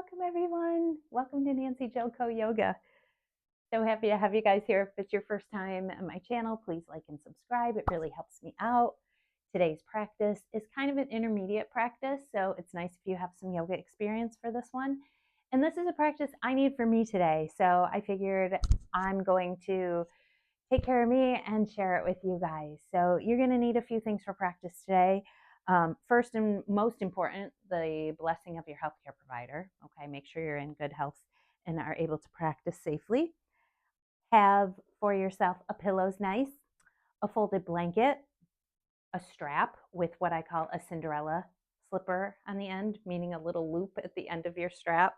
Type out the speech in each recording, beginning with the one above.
Welcome everyone. Welcome to Nancy Joko Yoga. So happy to have you guys here. If it's your first time on my channel, please like and subscribe. It really helps me out. Today's practice is kind of an intermediate practice, so it's nice if you have some yoga experience for this one. And this is a practice I need for me today, so I figured I'm going to take care of me and share it with you guys. So you're going to need a few things for practice today. First and most important, the blessing of your healthcare provider. Okay, make sure you're in good health and are able to practice safely. Have for yourself a pillow's nice, a folded blanket, a strap with what I call a Cinderella slipper on the end, meaning a little loop at the end of your strap.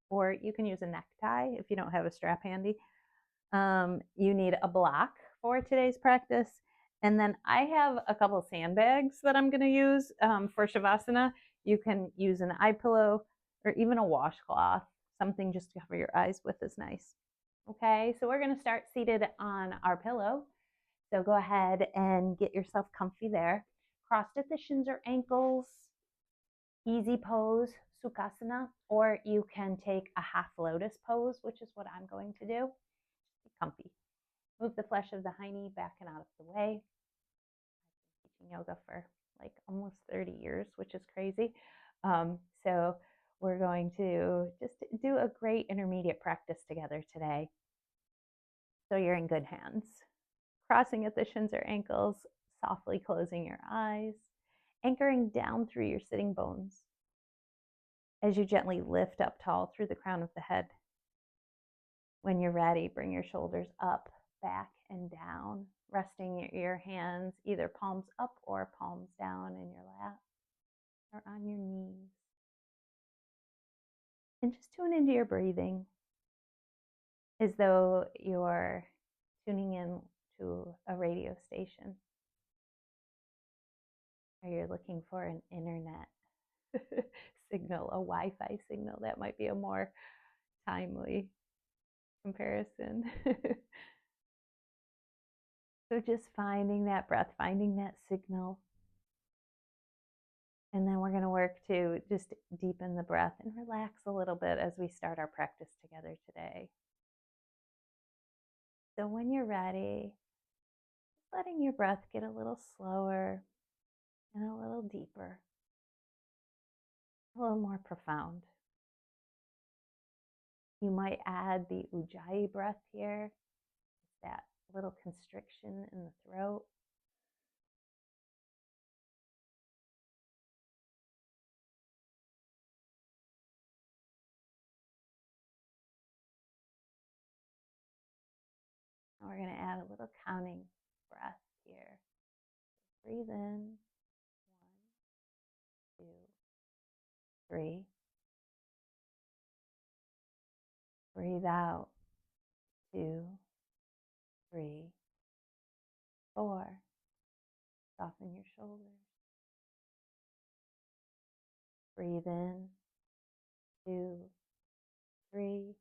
Or you can use a necktie if you don't have a strap handy. You need a block for today's practice. And then I have a couple sandbags that I'm going to use for Shavasana. You can use an eye pillow or even a washcloth. Something just to cover your eyes with is nice. Okay, so we're going to start seated on our pillow. So go ahead and get yourself comfy there. Crossed at the shins or ankles. Easy pose, Sukhasana, or you can take a half lotus pose, which is what I'm going to do. Be comfy. Move the flesh of the hiney back and out of the way. I've been teaching yoga for like almost 30 years, which is crazy. So we're going to just do a great intermediate practice together today. So you're in good hands. Crossing at the shins or ankles, softly closing your eyes, anchoring down through your sitting bones as you gently lift up tall through the crown of the head. When you're ready, bring your shoulders up, back, and down, resting your hands either palms up or palms down in your lap or on your knees. And just tune into your breathing as though you're tuning in to a radio station or you're looking for an internet signal, a Wi-Fi signal. That might be a more timely comparison. So just finding that breath, finding that signal. And then we're going to work to just deepen the breath and relax a little bit as we start our practice together today. So when you're ready, letting your breath get a little slower and a little deeper, a little more profound. You might add the ujjayi breath here, that little constriction in the throat. And we're going to add a little counting breath here. Breathe in, 1, 2, 3. Breathe out, 2, 3, 4. Soften your shoulders. Breathe in, 2, 3.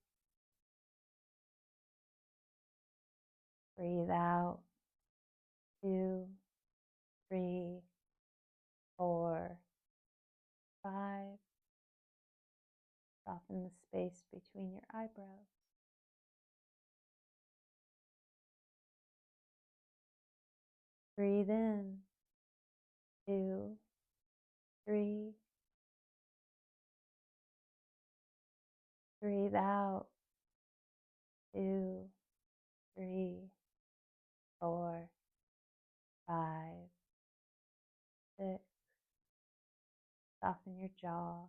Breathe out, 2, 3, 4, 5. Soften the space between your eyebrows. Breathe in, 2, 3. Breathe out, 2, 3, 4, 5, 6. Soften your jaw.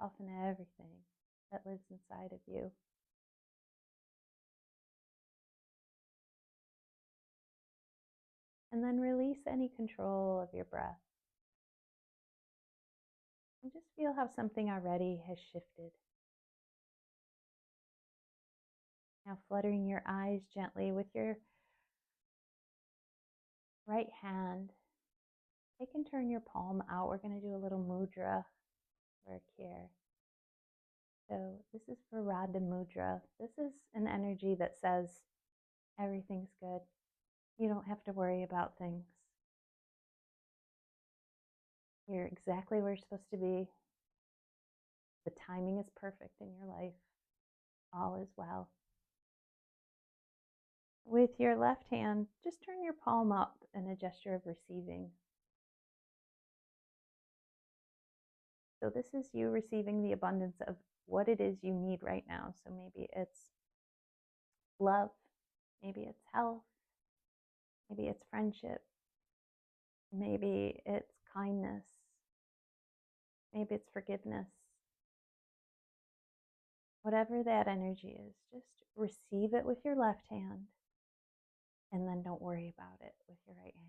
Soften everything that lives inside of you. And then release any control of your breath. And just feel how something already has shifted. Now fluttering your eyes gently with your right hand. Take and turn your palm out. We're going to do a little mudra work here. So this is for Radha Mudra. This is an energy that says everything's good. You don't have to worry about things. You're exactly where you're supposed to be. The timing is perfect in your life. All is well. With your left hand, just turn your palm up in a gesture of receiving. So this is you receiving the abundance of what it is you need right now. So maybe it's love, maybe it's health, maybe it's friendship, maybe it's kindness, maybe it's forgiveness. Whatever that energy is, just receive it with your left hand and then don't worry about it with your right hand.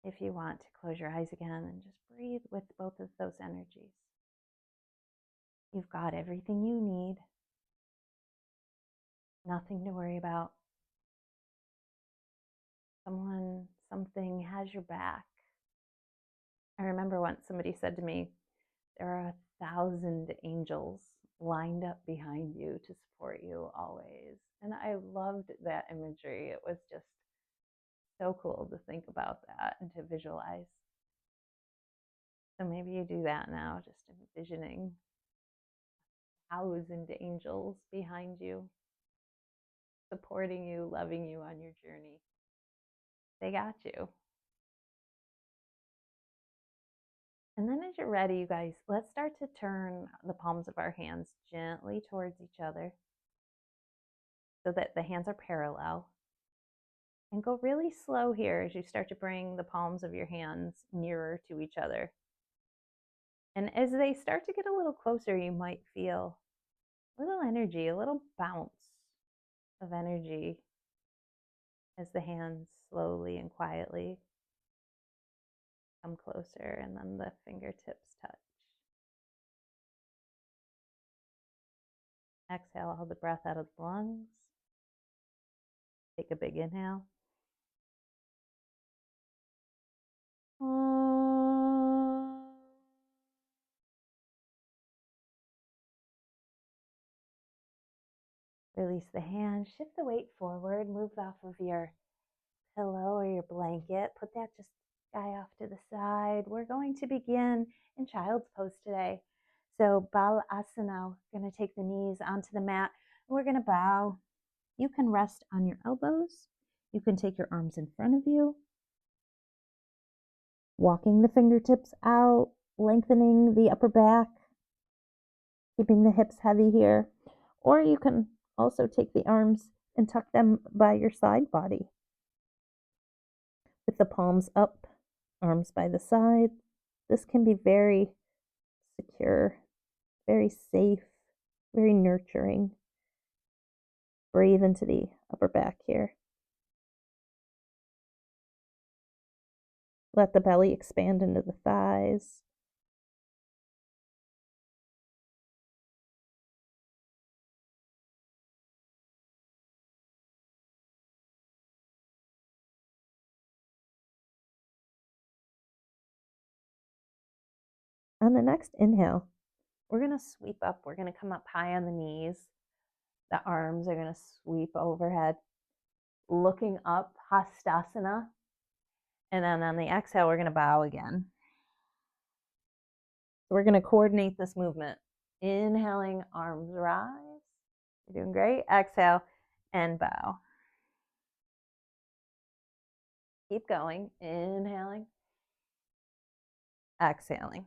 If you want to close your eyes again and just breathe with both of those energies. You've got everything you need. Nothing to worry about. Someone, something has your back. I remember once somebody said to me, there are 1,000 angels lined up behind you to support you always. And I loved that imagery. It was just so cool to think about that and to visualize. So maybe you do that now, just envisioning 1,000 angels behind you, supporting you, loving you on your journey. They got you. And then as you're ready, you guys, let's start to turn the palms of our hands gently towards each other so that the hands are parallel. And go really slow here as you start to bring the palms of your hands nearer to each other. And as they start to get a little closer, you might feel a little energy, a little bounce of energy as the hands slowly and quietly come closer, and then the fingertips touch. Exhale all the breath out of the lungs. Take a big inhale. Release the hand, shift the weight forward, move off of your pillow or your blanket. Put that just guy off to the side. We're going to begin in child's pose today. So balasana, we're going to take the knees onto the mat. We're going to bow. You can rest on your elbows. You can take your arms in front of you, walking the fingertips out, lengthening the upper back, keeping the hips heavy here. Or you can also take the arms and tuck them by your side body. With the palms up, arms by the side. This can be very secure, very safe, very nurturing. Breathe into the upper back here. Let the belly expand into the thighs. On the next inhale, we're going to sweep up. We're going to come up high on the knees. The arms are going to sweep overhead, looking up, hastasana. And then on the exhale, we're going to bow again. So we're going to coordinate this movement. Inhaling, arms rise. You're doing great. Exhale and bow. Keep going. Inhaling, exhaling.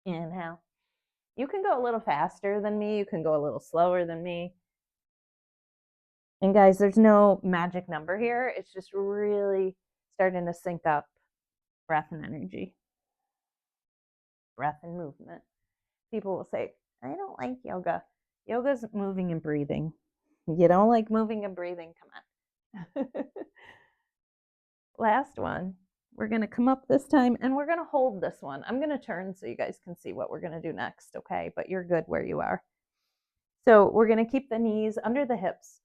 Inhale. You can go a little faster than me. You can go a little slower than me. And guys, there's no magic number here. It's just really starting to sync up breath and energy, breath and movement. People will say, I don't like yoga. Yoga's moving and breathing. You don't like moving and breathing? Come on. Last one. We're going to come up this time and we're going to hold this one. I'm going to turn so you guys can see what we're going to do next, okay? But you're good where you are. So we're going to keep the knees under the hips.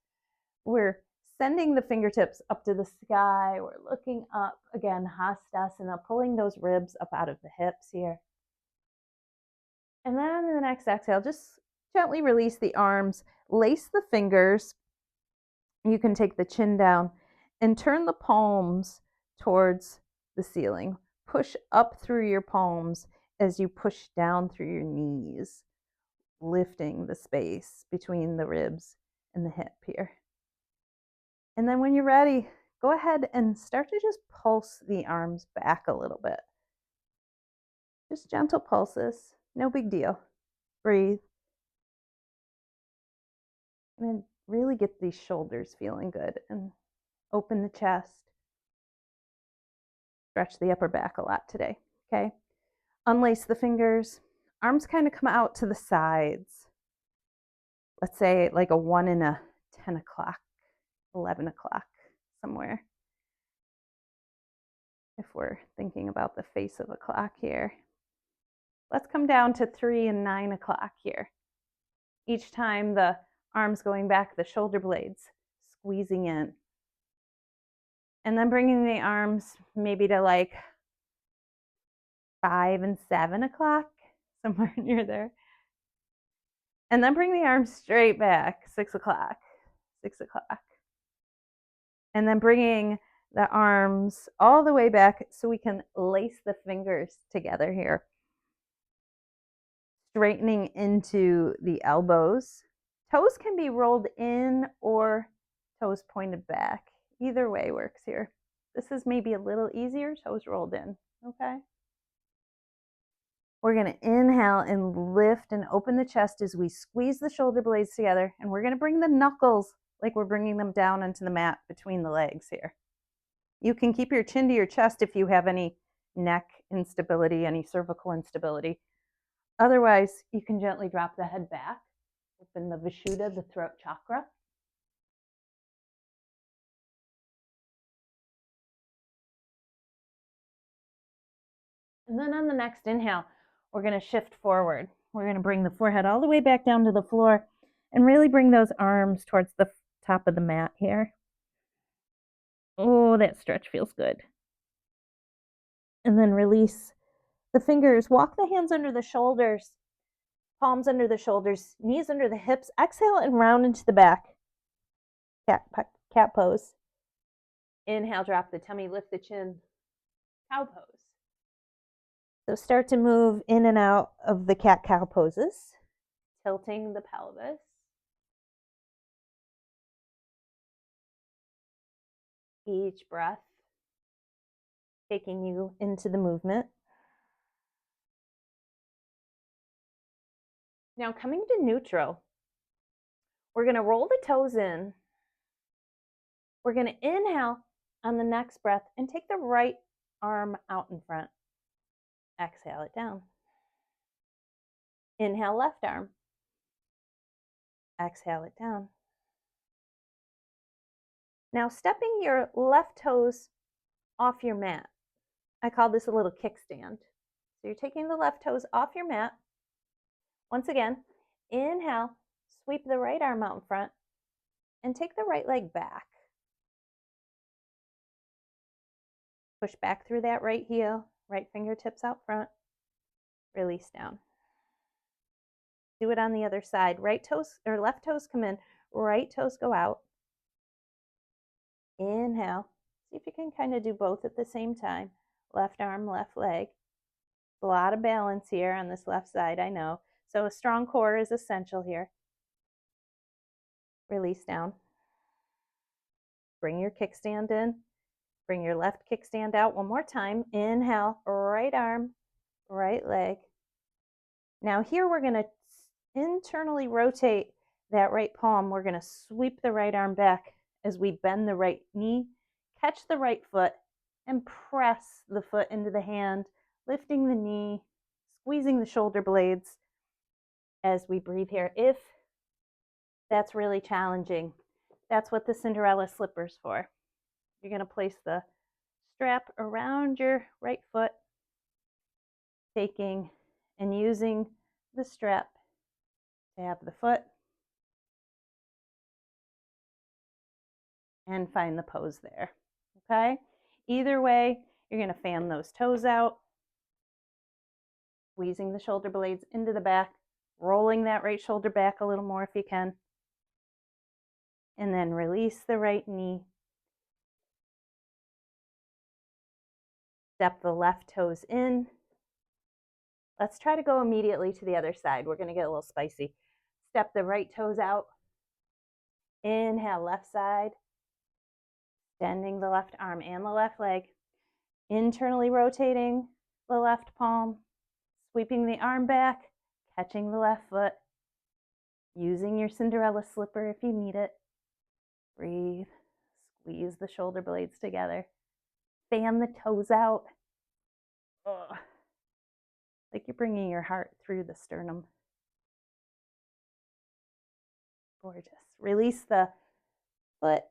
We're sending the fingertips up to the sky. We're looking up. Again, hastasana, pulling those ribs up out of the hips here. And then in the next exhale, just gently release the arms, lace the fingers. You can take the chin down and turn the palms towards the ceiling. push up through your palms as you push down through your knees, lifting the space between the ribs and the hip here. And then when you're ready, go ahead and start to just pulse the arms back a little bit. Just gentle pulses, no big deal. Breathe. And then really get these shoulders feeling good and open the chest. Stretch the upper back a lot today, okay? Unlace the fingers. Arms kind of come out to the sides. Let's say like a 1 and a 10 o'clock, 11 o'clock, somewhere. If we're thinking about the face of a clock here. Let's come down to 3 and 9 o'clock here. Each time the arms going back, the shoulder blades squeezing in. And then bringing the arms maybe to like 5 and 7 o'clock, somewhere near there. And then bring the arms straight back, 6 o'clock, 6 o'clock. And then bringing the arms all the way back so we can lace the fingers together here. Straightening into the elbows. Toes can be rolled in or toes pointed back. Either way works here. This is maybe a little easier, toes rolled in, okay? We're gonna inhale and lift and open the chest as we squeeze the shoulder blades together, and we're gonna bring the knuckles like we're bringing them down onto the mat between the legs here. You can keep your chin to your chest if you have any neck instability, any cervical instability. Otherwise, you can gently drop the head back, open the Vishuddha, the throat chakra. And then on the next inhale, we're going to shift forward. We're going to bring the forehead all the way back down to the floor and really bring those arms towards the top of the mat here. Oh, that stretch feels good. And then release the fingers. Walk the hands under the shoulders, palms under the shoulders, knees under the hips. Exhale and round into the back. Cat pose. Inhale, drop the tummy, lift the chin. Cow pose. So start to move in and out of the cat-cow poses, tilting the pelvis. Each breath taking you into the movement. Now coming to neutral, we're going to roll the toes in. We're going to inhale on the next breath and take the right arm out in front. Exhale it down. Inhale, left arm. Exhale it down. Now stepping your left toes off your mat. I call this a little kickstand. So you're taking the left toes off your mat. Once again, inhale, sweep the right arm out in front and take the right leg back. Push back through that right heel, right fingertips out front, release down. Do it on the other side. Right toes or left toes come in, right toes go out. Inhale. See if you can kind of do both at the same time. Left arm, left leg. A lot of balance here on this left side, I know. So a strong core is essential here. Release down. Bring your kickstand in. Bring your left kickstand out one more time. Inhale, right arm, right leg. Now here we're going to internally rotate that right palm. We're going to sweep the right arm back as we bend the right knee, catch the right foot, and press the foot into the hand, lifting the knee, squeezing the shoulder blades as we breathe here. If that's really challenging, that's what the Cinderella slipper's for. You're going to place the strap around your right foot, taking and using the strap to have the foot and find the pose there. Okay? Either way, you're going to fan those toes out, squeezing the shoulder blades into the back, rolling that right shoulder back a little more if you can, and then release the right knee. Step the left toes in. Let's try to go immediately to the other side. We're going to get a little spicy. Step the right toes out. Inhale, left side. Bending the left arm and the left leg. Internally rotating the left palm. Sweeping the arm back. Catching the left foot. Using your Cinderella slipper if you need it. Breathe. Squeeze the shoulder blades together. Fan the toes out. Ugh. Like you're bringing your heart through the sternum. Gorgeous. Release the foot,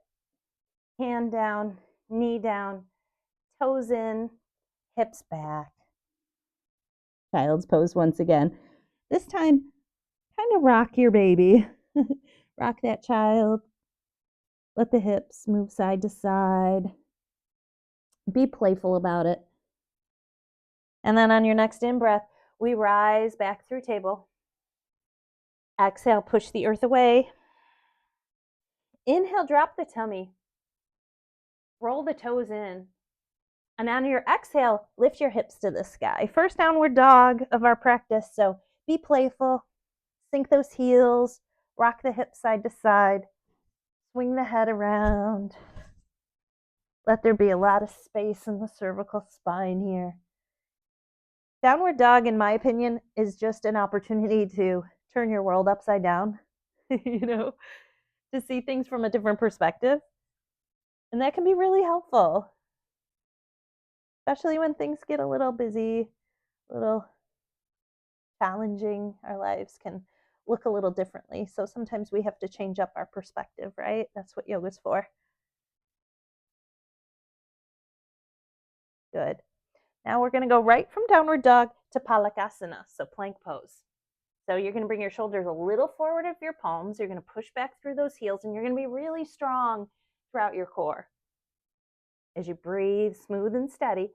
hand down, knee down, toes in, hips back. Child's pose once again. This time, kind of rock your baby. Rock that child. Let the hips move side to side. Be playful about it. And then on your next in-breath, we rise back through table. Exhale, push the earth away. Inhale, drop the tummy. Roll the toes in. And on your exhale, lift your hips to the sky. First downward dog of our practice, so be playful. Sink those heels. Rock the hips side to side. Swing the head around. Let there be a lot of space in the cervical spine here. Downward dog, in my opinion, is just an opportunity to turn your world upside down, to see things from a different perspective. And that can be really helpful, especially when things get a little busy, a little challenging. Our lives can look a little differently. So sometimes we have to change up our perspective, right? That's what yoga's for. Good. Now we're going to go right from downward dog to padangusthasana, so plank pose. So you're going to bring your shoulders a little forward of your palms. You're going to push back through those heels, and you're going to be really strong throughout your core. As you breathe, smooth and steady.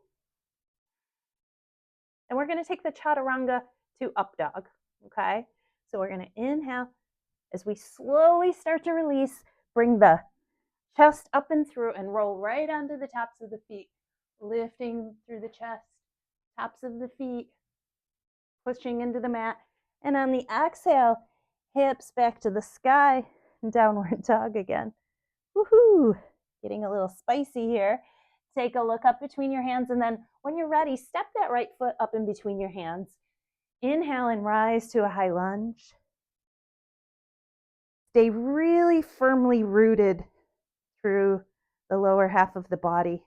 And we're going to take the chaturanga to up dog, okay? So we're going to inhale. As we slowly start to release, bring the chest up and through and roll right onto the tops of the feet. Lifting through the chest, tops of the feet, pushing into the mat. And on the exhale, hips back to the sky, downward dog again. Woohoo! Getting a little spicy here. Take a look up between your hands, and then when you're ready, step that right foot up in between your hands. Inhale and rise to a high lunge. Stay really firmly rooted through the lower half of the body.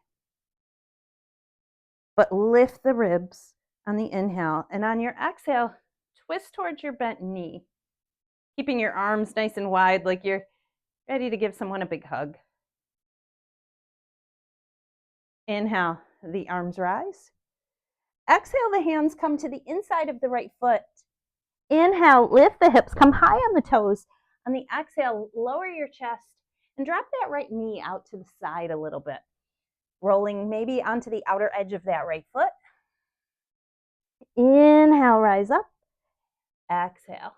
But lift the ribs on the inhale, and on your exhale, twist towards your bent knee, keeping your arms nice and wide like you're ready to give someone a big hug. Inhale, the arms rise. Exhale, the hands come to the inside of the right foot. Inhale, lift the hips, come high on the toes. On the exhale, lower your chest and drop that right knee out to the side a little bit. Rolling maybe onto the outer edge of that right foot. Inhale, rise up. Exhale.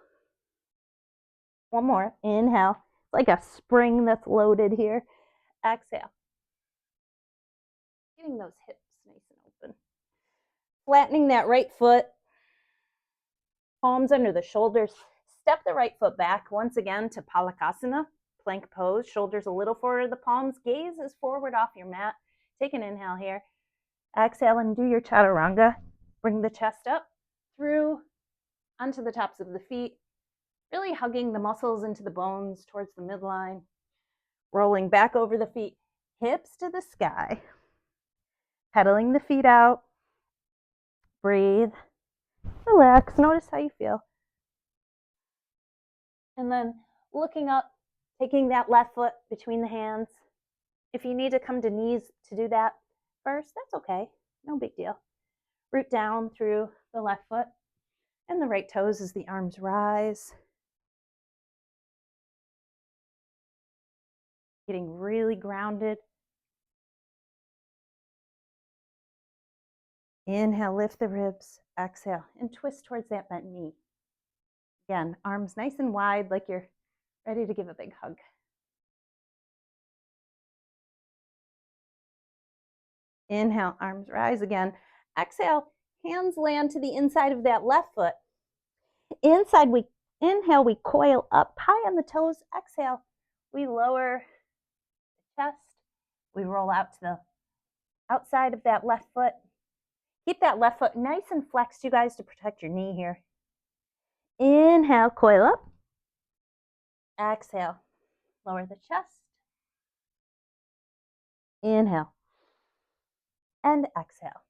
One more. Inhale. It's like a spring that's loaded here. Exhale. Getting those hips nice and open. Flattening that right foot. Palms under the shoulders. Step the right foot back once again to padangusthasana, plank pose. Shoulders a little forward of the palms. Gaze is forward off your mat. Take an inhale here. Exhale and do your chaturanga. Bring the chest up, through, onto the tops of the feet. Really hugging the muscles into the bones towards the midline. Rolling back over the feet, hips to the sky. Pedaling the feet out. Breathe. Relax. Notice how you feel. And then looking up, taking that left foot between the hands. If you need to come to knees to do that first, that's okay. No big deal. Root down through the left foot and the right toes as the arms rise. Getting really grounded. Inhale, lift the ribs. Exhale, and twist towards that bent knee. Again, arms nice and wide like you're ready to give a big hug. Inhale, arms rise again. Exhale, hands land to the inside of that left foot. Inhale, we coil up high on the toes. Exhale, we lower the chest. We roll out to the outside of that left foot. Keep that left foot nice and flexed, you guys, to protect your knee here. Inhale, coil up. Exhale, lower the chest. Inhale and exhale.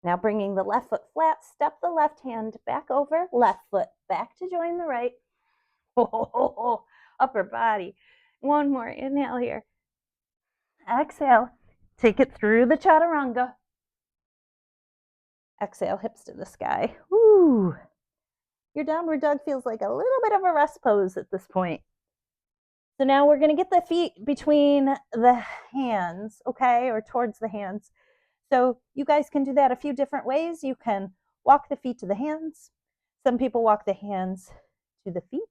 Now bringing the left foot flat, step the left hand back over, left foot back to join the right. Oh, upper body. One more inhale here. Exhale, take it through the chaturanga. Exhale, hips to the sky. Woo. Your downward dog feels like a little bit of a rest pose at this point. So now we're going to get the feet between the hands, okay, or towards the hands. So you guys can do that a few different ways. You can walk the feet to the hands. Some people walk the hands to the feet,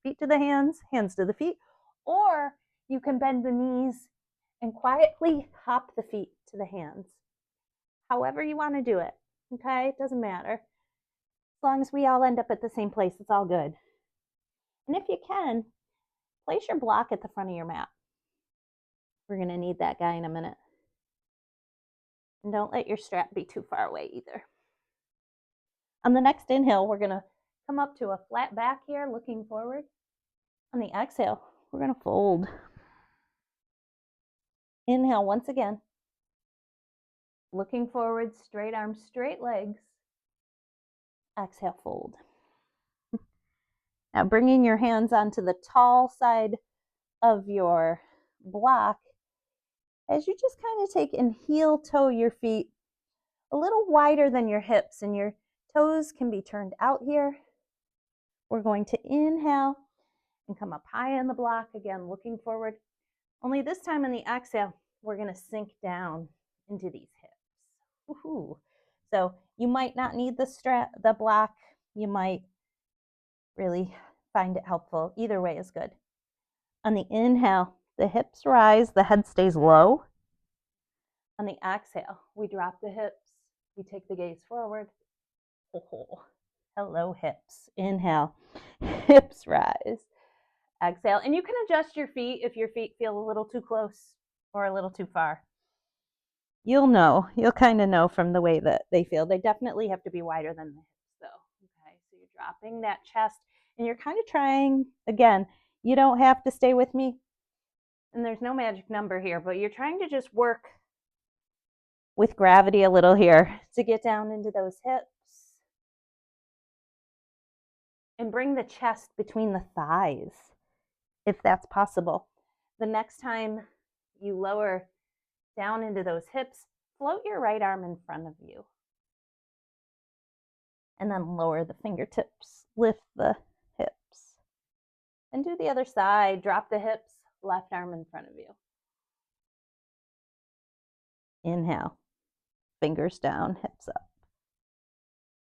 feet to the hands to the feet. Or you can bend the knees and quietly hop the feet to the hands. However you want to do it, okay? It doesn't matter. As long as we all end up at the same place, it's all good. And if you can, place your block at the front of your mat. We're going to need that guy in a minute. And don't let your strap be too far away either. On the next inhale, we're going to come up to a flat back here, looking forward. On the exhale, we're going to fold. Inhale once again. Looking forward, straight arms, straight legs. Exhale, fold. Now bringing your hands onto the tall side of your block, as you just kind of take and heel toe your feet a little wider than your hips, and your toes can be turned out here. We're going to inhale and come up high on the block, again looking forward. Only this time on the exhale, we're going to sink down into these hips. Woohoo. So you might not need the block. You might really find it helpful. Either way is good. On the inhale, the hips rise, the head stays low. On the exhale, we drop the hips. We take the gaze forward. Oh, hello, hips. Inhale, hips rise. Exhale, and you can adjust your feet if your feet feel a little too close or a little too far. You'll kind of know from the way that they feel. They definitely have to be wider than the hips though. Okay, so you're dropping that chest and you're kind of trying, again, you don't have to stay with me and there's no magic number here, but you're trying to just work with gravity a little here to get down into those hips and bring the chest between the thighs if that's possible. The next time you lower down into those hips, float your right arm in front of you. And then lower the fingertips, lift the hips. And do the other side, drop the hips, left arm in front of you. Inhale, fingers down, hips up.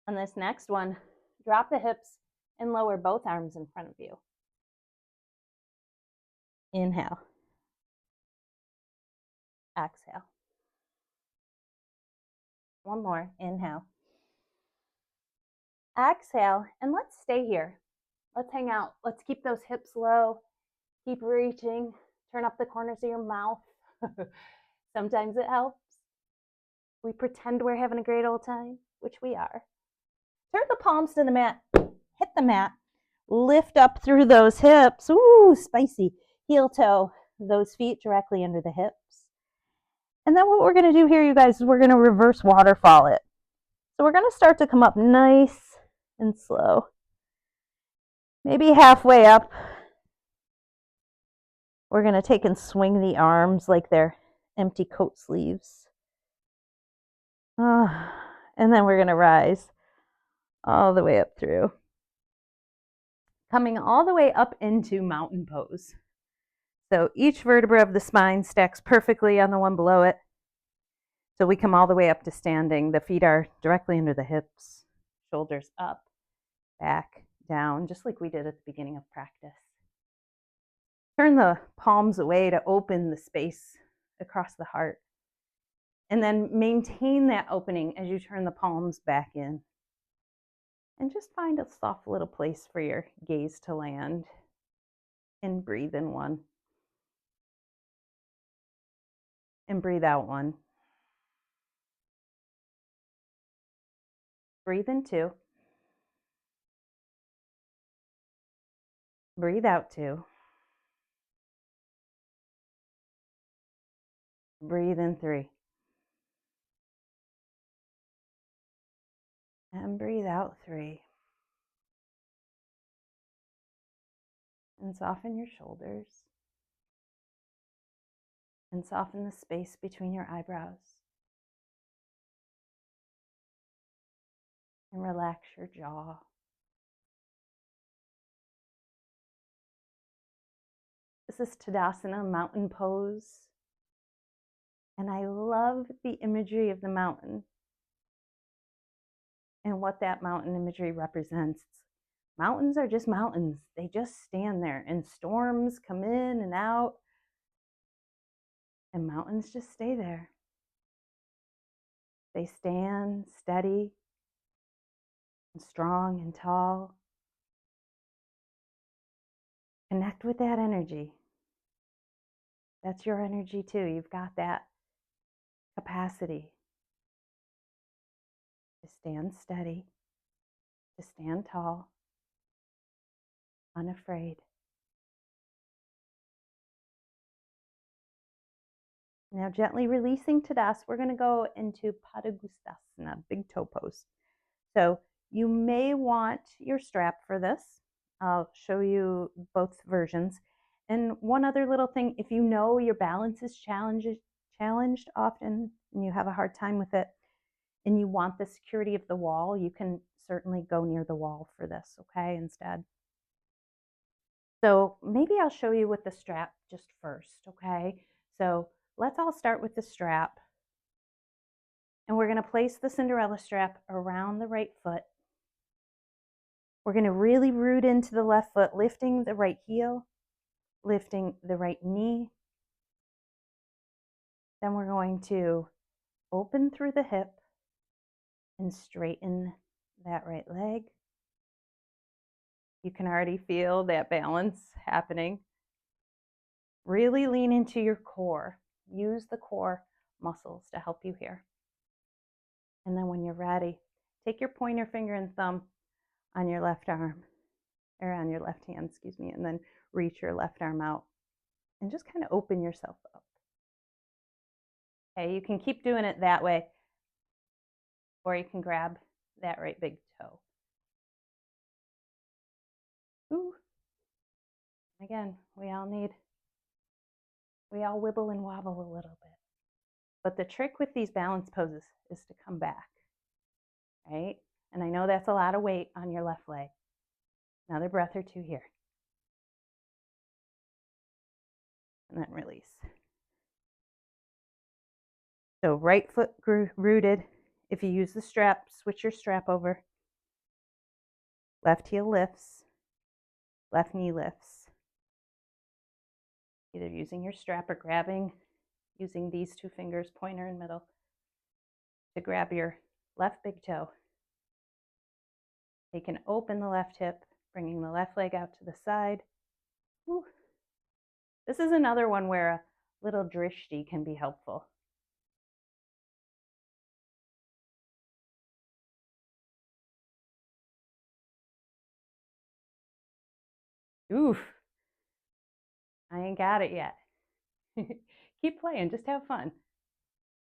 On this next one, drop the hips and lower both arms in front of you. Inhale. Exhale. One more. Inhale. Exhale. And let's stay here. Let's hang out. Let's keep those hips low. Keep reaching. Turn up the corners of your mouth. Sometimes it helps. We pretend we're having a great old time, which we are. Turn the palms to the mat. Hit the mat. Lift up through those hips. Ooh, spicy. Heel toe those feet directly under the hips. And then what we're going to do here, you guys, is we're going to reverse waterfall it. So we're going to start to come up nice and slow. Maybe halfway up, we're going to take and swing the arms like they're empty coat sleeves. And then we're going to rise all the way up through. Coming all the way up into mountain pose. So each vertebra of the spine stacks perfectly on the one below it. So we come all the way up to standing. The feet are directly under the hips, shoulders up, back, down, just like we did at the beginning of practice. Turn the palms away to open the space across the heart. And then maintain that opening as you turn the palms back in. And just find a soft little place for your gaze to land. And breathe in one. And breathe out one. Breathe in two. Breathe out two. Breathe in three. And breathe out three. And soften your shoulders. And soften the space between your eyebrows. And relax your jaw. This is Tadasana, mountain pose. And I love the imagery of the mountain and what that mountain imagery represents. Mountains are just mountains. They just stand there, and storms come in and out, and mountains just stay there. They stand steady and strong and tall. Connect with that energy. That's your energy too. You've got that capacity to stand steady, to stand tall, unafraid. Now gently releasing Tadasana, we're going to go into padangusthasana, big toe pose. So you may want your strap for this. I'll show you both versions. And one other little thing, if you know your balance is challenged often and you have a hard time with it, and you want the security of the wall, you can certainly go near the wall for this, okay, instead. So maybe I'll show you with the strap just first, okay? So let's all start with the strap. And we're going to place the Cinderella strap around the right foot. We're going to really root into the left foot, lifting the right heel, lifting the right knee. Then we're going to open through the hip and straighten that right leg. You can already feel that balance happening. Really lean into your core. Use the core muscles to help you here. And then when you're ready, take your pointer finger and thumb on your left arm, or on your left hand, excuse me, and then reach your left arm out and just kind of open yourself up. Okay, you can keep doing it that way, or you can grab that right big toe. Ooh. Again, we all wibble and wobble a little bit. But the trick with these balance poses is to come back, right? And I know that's a lot of weight on your left leg. Another breath or two here. And then release. So right foot rooted. If you use the strap, switch your strap over. Left heel lifts. Left knee lifts. Either using your strap or using these two fingers, pointer and middle, to grab your left big toe. You can open the left hip, bringing the left leg out to the side. Woo. This is another one where a little drishti can be helpful. Oof. I ain't got it yet. Keep playing, just have fun.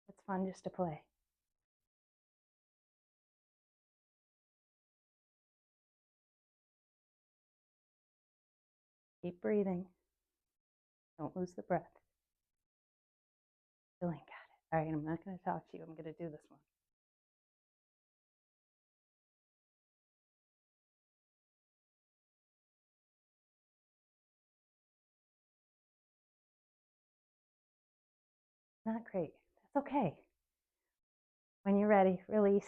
It's fun just to play. Keep breathing. Don't lose the breath. Still ain't got it. All right, I'm not going to talk to you. I'm going to do this one. Not great. That's okay. When you're ready, release,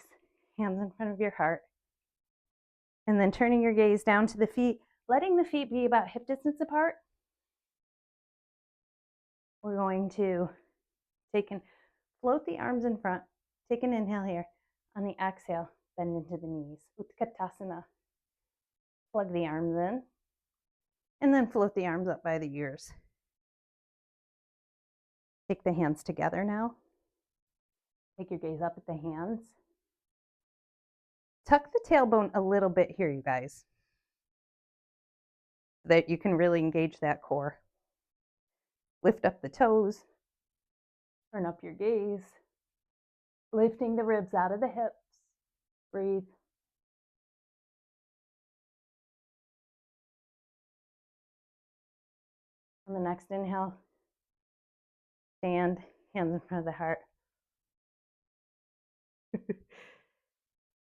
hands in front of your heart. And then turning your gaze down to the feet, letting the feet be about hip distance apart. we're going to float the arms in front. Take an inhale here. On the exhale, bend into the knees. Utkatasana. Plug the arms in. And then float the arms up by the ears. Take the hands together now. Take your gaze up at the hands. Tuck the tailbone a little bit here, you guys, so that you can really engage that core. Lift up the toes. Turn up your gaze. Lifting the ribs out of the hips. Breathe. On the next inhale, stand, hands in front of the heart.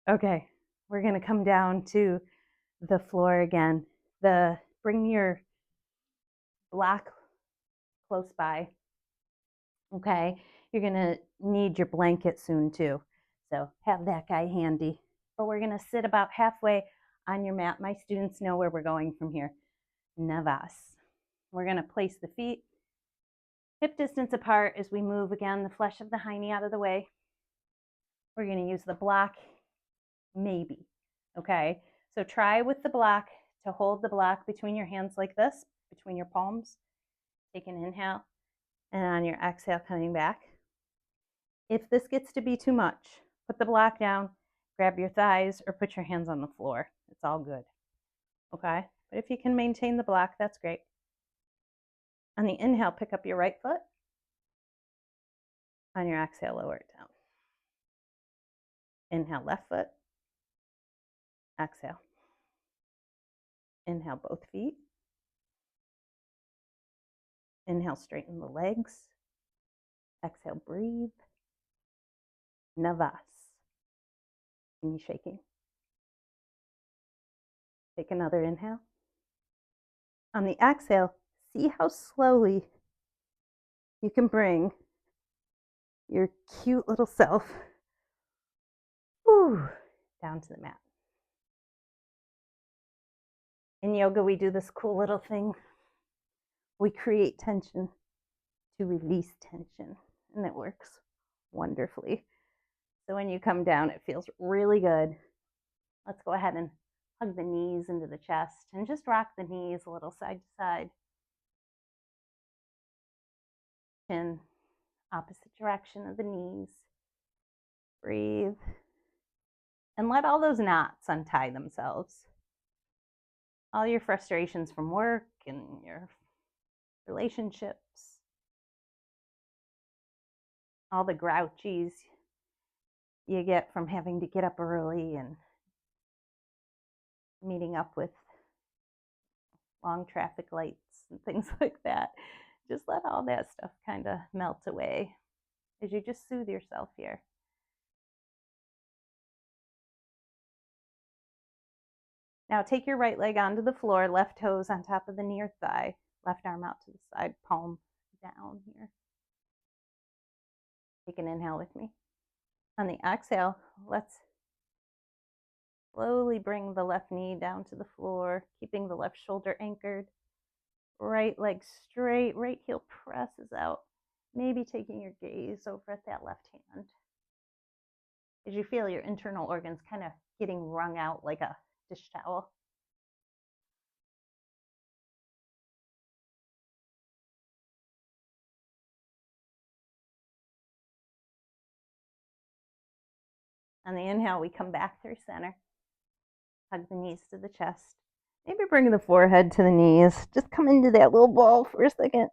Okay, we're going to come down to the floor again. Bring your block close by. Okay, you're going to need your blanket soon too, so have that guy handy. But we're going to sit about halfway on your mat. My students know where we're going from here. Navas. We're going to place the feet hip distance apart as we move again the flesh of the hiney out of the way. We're going to use the block, maybe. Okay, so try with the block to hold the block between your hands like this, between your palms. Take an inhale, and on your exhale, coming back. If this gets to be too much, put the block down, grab your thighs, or put your hands on the floor. It's all good. Okay, but if you can maintain the block, that's great. On the inhale, pick up your right foot. On your exhale, lower it down. Inhale, left foot. Exhale. Inhale, both feet. Inhale, straighten the legs. Exhale, breathe. Navas. Knee shaking. Take another inhale. On the exhale, see how slowly you can bring your cute little self down to the mat. In yoga, we do this cool little thing. We create tension to release tension, and it works wonderfly. So when you come down, it feels really good. Let's go ahead and hug the knees into the chest and just rock the knees a little side to side. Chin, opposite direction of the knees. Breathe. And let all those knots untie themselves. All your frustrations from work and your relationships, all the grouchies you get from having to get up early and meeting up with long traffic lights and things like that. Just let all that stuff kind of melt away as you just soothe yourself here. Now take your right leg onto the floor, left toes on top of the near thigh, left arm out to the side, palm down here. Take an inhale with me. On the exhale, let's slowly bring the left knee down to the floor, keeping the left shoulder anchored. Right leg straight, right heel presses out. Maybe taking your gaze over at that left hand. As you feel your internal organs kind of getting wrung out like a dish towel. On the inhale, we come back through center. Hug the knees to the chest. Maybe bring the forehead to the knees. Just come into that little ball for a second.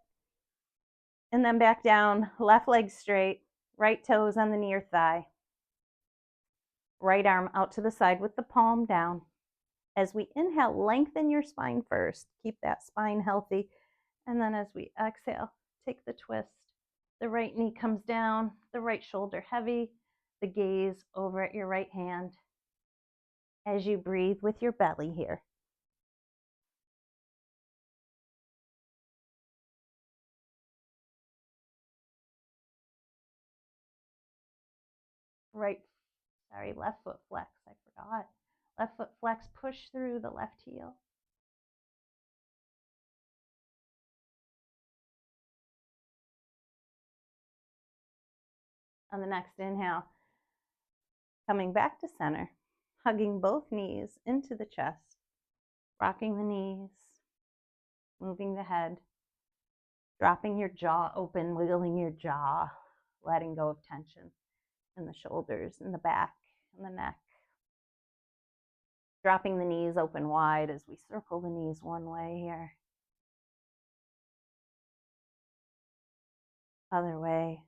And then back down, left leg straight, right toes on the near thigh. Right arm out to the side with the palm down. As we inhale, lengthen your spine first. Keep that spine healthy. And then as we exhale, take the twist. The right knee comes down, the right shoulder heavy, the gaze over at your right hand. As you breathe with your belly here. Left foot flex, I forgot. Left foot flex, push through the left heel. On the next inhale, coming back to center, hugging both knees into the chest, rocking the knees, moving the head, dropping your jaw open, wiggling your jaw, letting go of tension in the shoulders, in the back, and the neck. Dropping the knees open wide as we circle the knees one way here. Other way.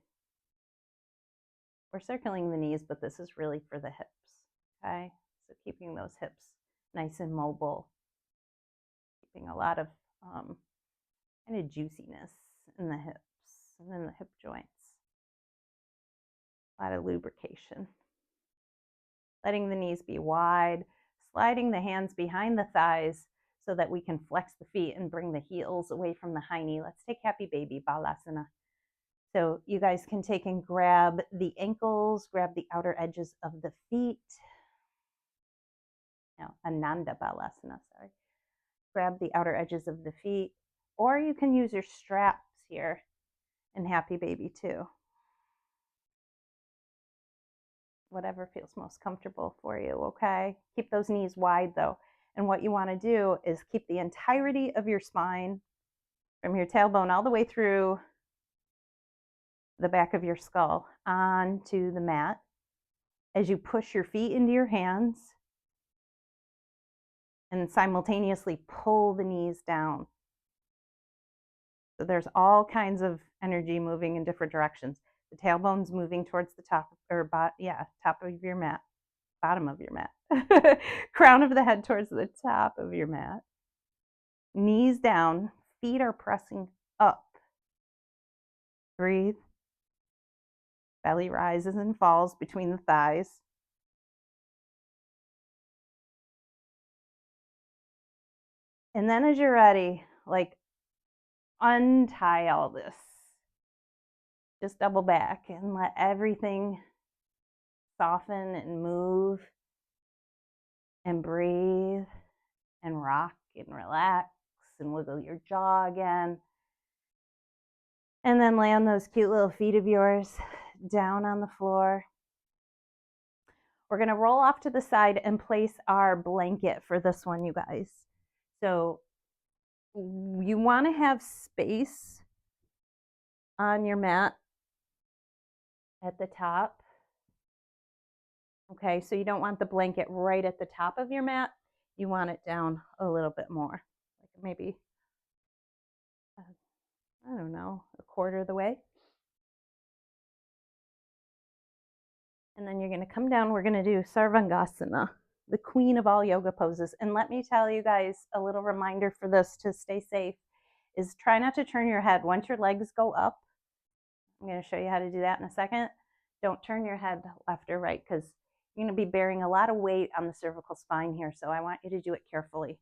We're circling the knees, but this is really for the hips, okay? So keeping those hips nice and mobile, keeping a lot of kind of juiciness in the hips and in the hip joints. A lot of lubrication. Letting the knees be wide, sliding the hands behind the thighs so that we can flex the feet and bring the heels away from the high knee. Let's take happy baby, balasana. So you guys can take and grab the ankles, grab the outer edges of the feet. No, Ananda balasana, sorry. Grab the outer edges of the feet, or you can use your straps here in happy baby too. Whatever feels most comfortable for you, okay? Keep those knees wide though. And what you want to do is keep the entirety of your spine from your tailbone all the way through the back of your skull onto the mat as you push your feet into your hands and simultaneously pull the knees down. So there's all kinds of energy moving in different directions. The tailbone's moving towards the top, or top of your mat, bottom of your mat. Crown of the head towards the top of your mat. Knees down, feet are pressing up. Breathe. Belly rises and falls between the thighs. And then as you're ready, like untie all this. Just double back and let everything soften and move and breathe and rock and relax and wiggle your jaw again. And then lay on those cute little feet of yours down on the floor. We're going to roll off to the side and place our blanket for this one, you guys. So you want to have space on your mat at the top. Okay, so you don't want the blanket right at the top of your mat. You want it down a little bit more, like maybe, I don't know, a quarter of the way. And then you're going to come down. We're going to do sarvangasana, the queen of all yoga poses. And let me tell you guys, a little reminder for this to stay safe is try not to turn your head. Once your legs go up, I'm going to show you how to do that in a second. Don't turn your head left or right because you're going to be bearing a lot of weight on the cervical spine here. So I want you to do it carefully.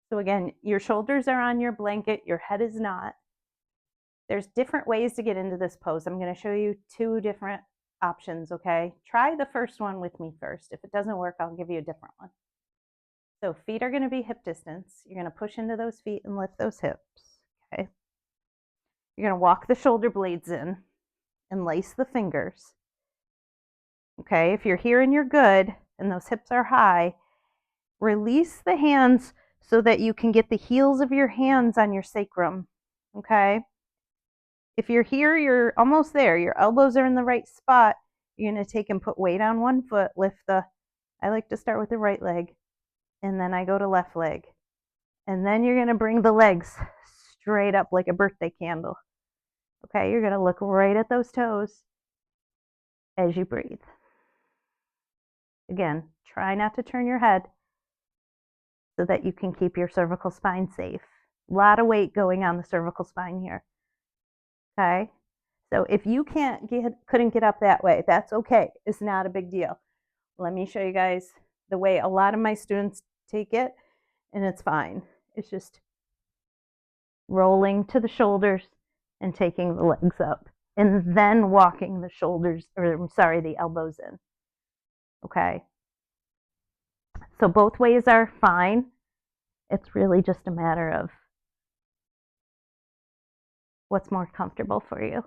So again, your shoulders are on your blanket, your head is not. There's different ways to get into this pose. I'm going to show you 2 different options, okay? Try the first one with me first. If it doesn't work, I'll give you a different one. So feet are going to be hip distance. You're going to push into those feet and lift those hips, okay? You're going to walk the shoulder blades in and lace the fingers, okay? If you're here and you're good and those hips are high, release the hands so that you can get the heels of your hands on your sacrum, okay? If you're here, you're almost there. Your elbows are in the right spot. You're going to take and put weight on one foot, I like to start with the right leg, and then I go to left leg. And then you're going to bring the legs straight up like a birthday candle. Okay, you're going to look right at those toes as you breathe. Again, try not to turn your head so that you can keep your cervical spine safe. A lot of weight going on the cervical spine here. Okay, so if you couldn't get up that way, that's okay. It's not a big deal. Let me show you guys the way a lot of my students take it, and it's fine. It's just rolling to the shoulders and taking the legs up, and then walking the the elbows in. Okay, so both ways are fine. It's really just a matter of what's more comfortable for you.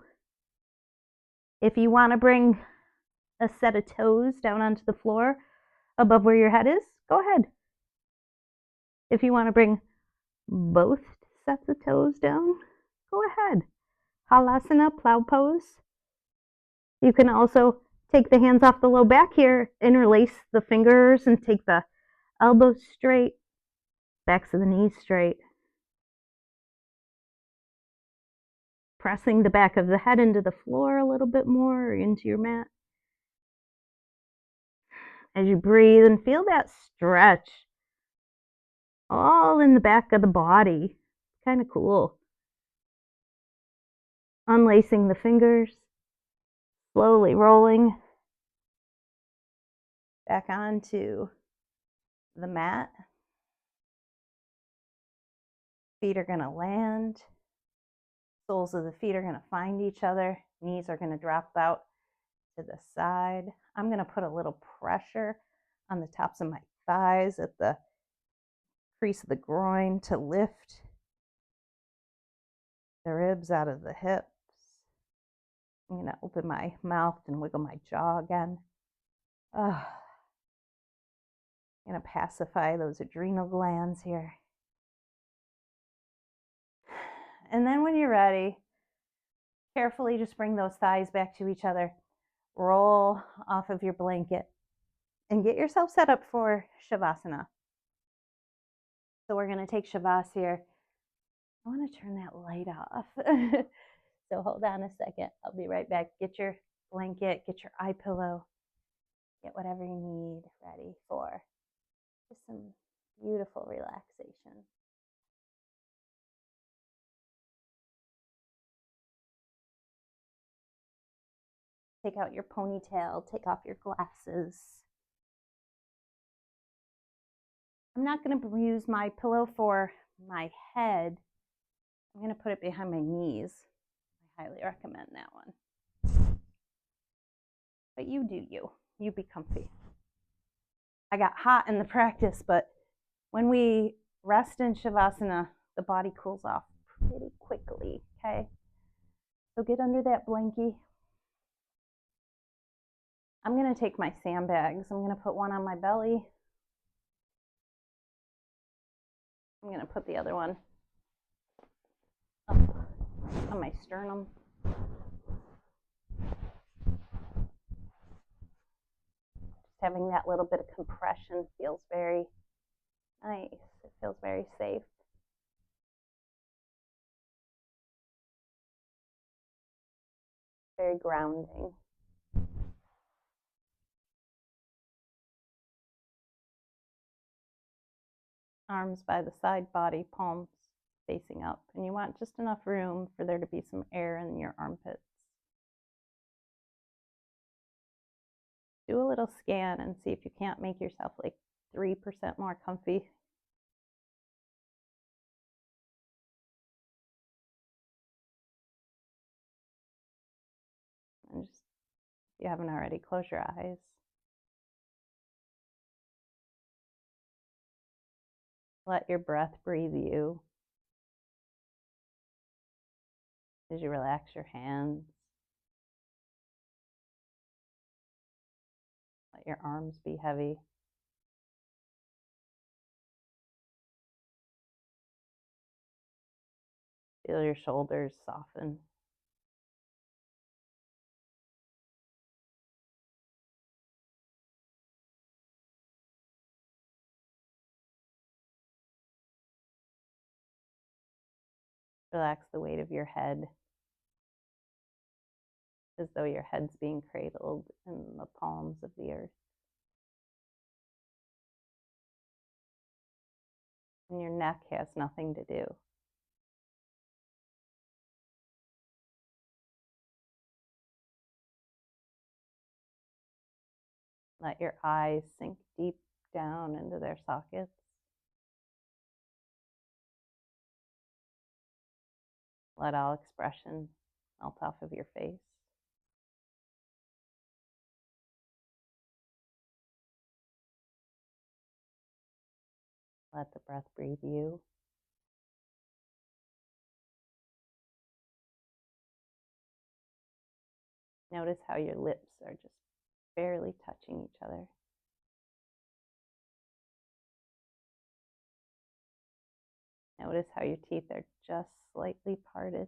If you want to bring a set of toes down onto the floor above where your head is, go ahead. If you want to bring both sets of toes down, go ahead. Halasana, plow pose. You can also take the hands off the low back here, interlace the fingers, and take the elbows straight, backs of the knees straight. Pressing the back of the head into the floor a little bit more, or into your mat. As you breathe and feel that stretch all in the back of the body. Kind of cool. Unlacing the fingers, slowly rolling back onto the mat. Feet are going to land. Soles of the feet are going to find each other. Knees are going to drop out to the side. I'm going to put a little pressure on the tops of my thighs at the crease of the groin to lift the ribs out of the hips. I'm going to open my mouth and wiggle my jaw again. I'm going to pacify those adrenal glands here. And then when you're ready, carefully just bring those thighs back to each other. Roll off of your blanket and get yourself set up for Shavasana. So we're going to take Shavas here. I want to turn that light off. So hold on a second. I'll be right back. Get your blanket, get your eye pillow, get whatever you need ready for just some beautiful relaxation. Take out your ponytail, take off your glasses. I'm not going to use my pillow for my head. I'm going to put it behind my knees. I highly recommend that one. But you do you. You be comfy. I got hot in the practice, but when we rest in Shavasana, the body cools off pretty quickly, okay? So get under that blankie. I'm going to take my sandbags. I'm going to put one on my belly. I'm going to put the other one up on my sternum. Just having that little bit of compression feels very nice. It feels very safe. Very grounding. Arms by the side body, palms facing up. And you want just enough room for there to be some air in your armpits. Do a little scan and see if you can't make yourself like 3% more comfy. And just, if you haven't already, close your eyes. Let your breath breathe you as you relax your hands. Let your arms be heavy. Feel your shoulders soften. Relax the weight of your head as though your head's being cradled in the palms of the earth. And your neck has nothing to do. Let your eyes sink deep down into their sockets. Let all expression melt off of your face. Let the breath breathe you. Notice how your lips are just barely touching each other. Notice how your teeth are just slightly parted.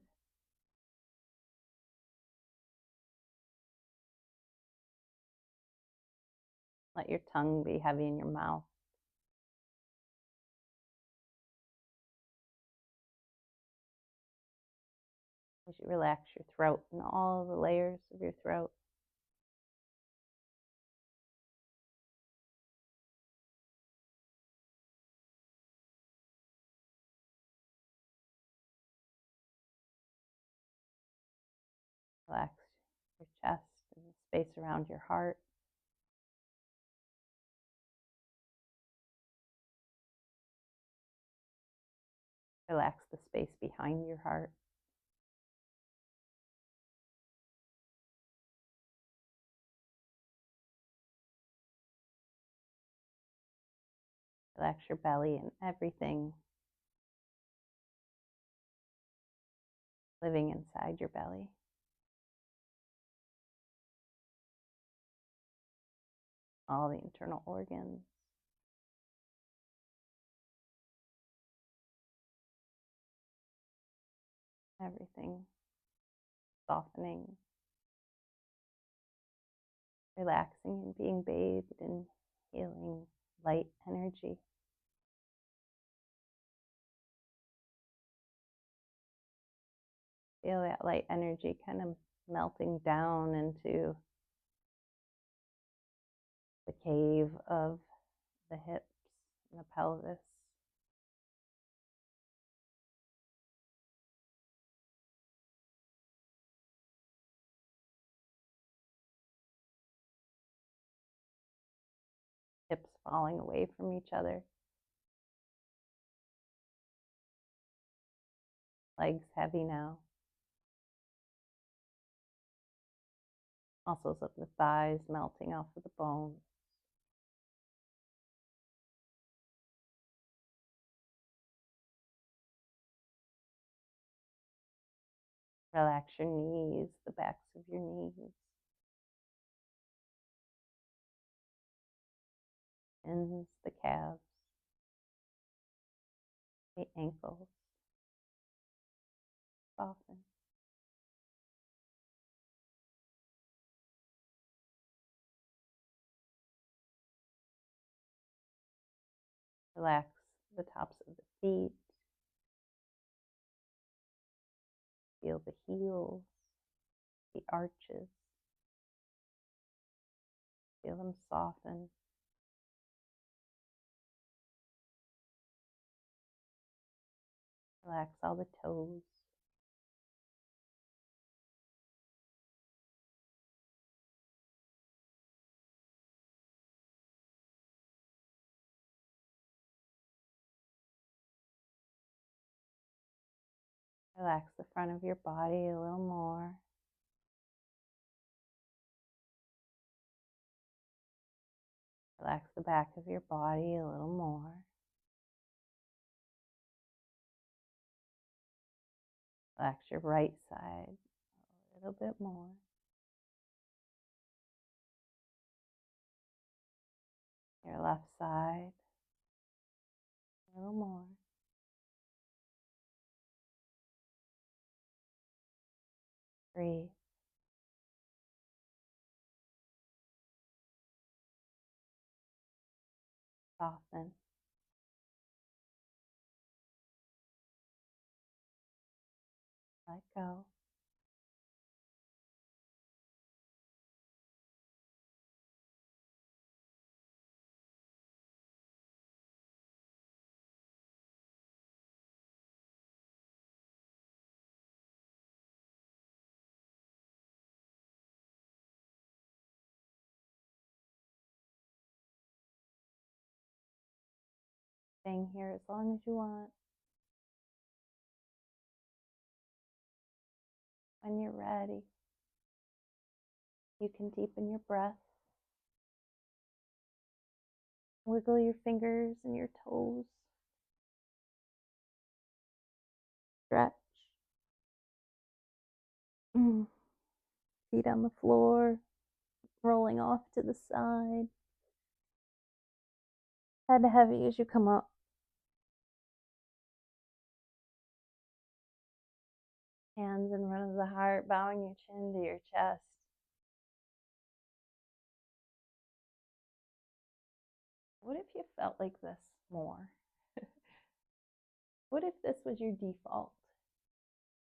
Let your tongue be heavy in your mouth. As you relax your throat and all the layers of your throat. Relax your chest and the space around your heart. Relax the space behind your heart. Relax your belly and everything living inside your belly. All the internal organs. Everything softening, relaxing, and being bathed in healing light energy. Feel that light energy kind of melting down into the cave of the hips and the pelvis. Hips falling away from each other. Legs heavy now. Muscles of the thighs melting off of the bones. Relax your knees, the backs of your knees. Shins, the calves, the ankles. Soften. Relax the tops of the feet. Feel the heels, the arches. Feel them soften. Relax all the toes. Relax the front of your body a little more. Relax the back of your body a little more. Relax your right side a little bit more. Your left side a little more. Breathe. Soften. Let go. Staying here as long as you want. When you're ready, you can deepen your breath. Wiggle your fingers and your toes. Stretch. feet on the floor, rolling off to the side. Head heavy as you come up. Hands in front of the heart, bowing your chin to your chest. What if you felt like this more? What if this was your default?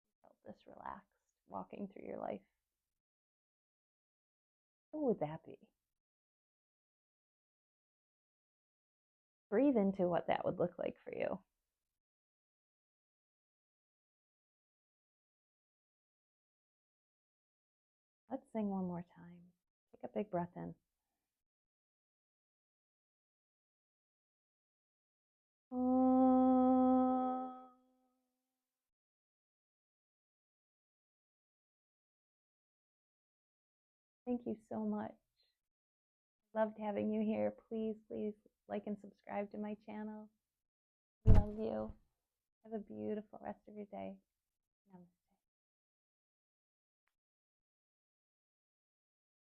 You felt this relaxed, walking through your life. What would that be? Breathe into what that would look like for you. Let's sing one more time. Take a big breath in. Thank you so much. Loved having you here. Please, please like and subscribe to my channel. I love you. Have a beautiful rest of your day. Namaste.